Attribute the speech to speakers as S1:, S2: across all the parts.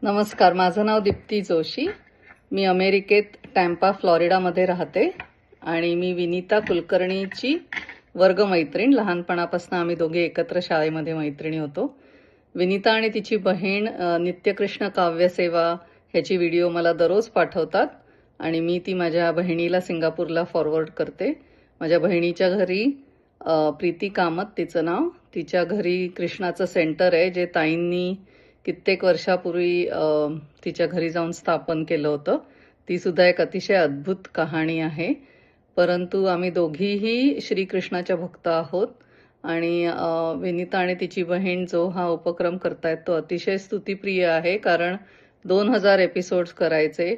S1: नमस्कार, माझं नाव दीप्ती जोशी. मी अमेरिकेत टॅम्पा फ्लॉरिडामध्ये राहते आणि मी विनीता कुलकर्णीची वर्गमैत्रीण. लहानपणापासून आम्ही दोघे एकत्र शाळेमध्ये मैत्रिणी होतो. विनीता आणि तिची बहीण नित्यकृष्ण काव्यसेवा ह्याची व्हिडिओ मला दररोज पाठवतात आणि मी ती माझ्या बहिणीला सिंगापूरला फॉरवर्ड करते. माझ्या बहिणीच्या घरी प्रीती कामत तिचं नाव, तिच्या घरी कृष्णाचं सेंटर आहे जे ताईंनी कित्येक वर्षापूर्वी तिच्या घरी जाऊन स्थापन केलं होतं. ती सुद्धा एक अतिशय अद्भुत कहाणी आहे. परंतु आम्ही दोघीही श्रीकृष्णाच्या भक्त आहोत आणि विनीता आणि तिची बहीण जो हा उपक्रम करतायत तो अतिशय स्तुतिप्रिय आहे. कारण 2000 एपिसोड्स करायचे,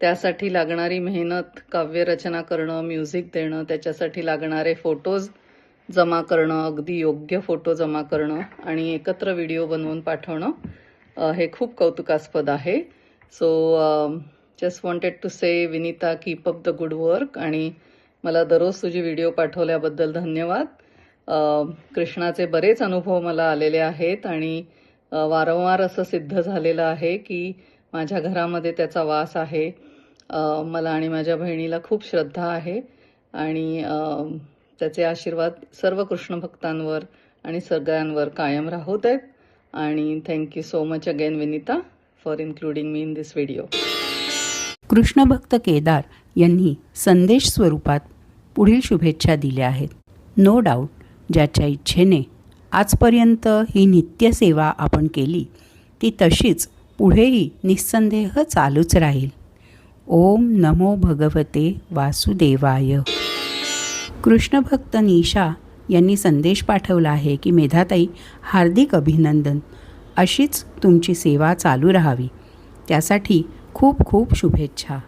S1: त्यासाठी लागणारी मेहनत, काव्यरचना करणं, म्युझिक देणं, त्याच्यासाठी लागणारे फोटोज जमा करणं, अगदी योग्य फोटो जमा करणं आणि एकत्र व्हिडिओ बनवून पाठवणं हे खूप कौतुकास्पद आहे. So just wanted to say Vinita, keep up the good work आणि मला दररोज तुझी व्हिडिओ पाठवल्याबद्दल धन्यवाद. कृष्णाचे बरेच अनुभव मला आलेले आहेत आणि वारंवार असं सिद्ध झालेलं आहे की माझ्या घरामध्ये त्याचा वास आहे. मला आणि माझ्या बहिणीला खूप श्रद्धा आहे आणि त्याचे आशीर्वाद सर्व कृष्ण भक्तांवर आणि सगळ्यांवर कायम राहू देत. आणि thank you so much again Vinita for including me in this video.
S2: Krishna भक्त केदार यांनी संदेश स्वरूपात पुढील शुभेच्छा दिल्या आहेत. नो डाऊट ज्याच्या इच्छेने आजपर्यंत ही नित्यसेवा आपण केली ती तशीच पुढेही निस्संदेह चालूच राहील. ओम नमो भगवते वासुदेवाय. कृष्णभक्त निशा यांनी संदेश पाठवला आहे की मेधाताई, हार्दिक अभिनंदन. अशीच तुमची सेवा चालू राहावी, त्यासाठी खूप खूप शुभेच्छा.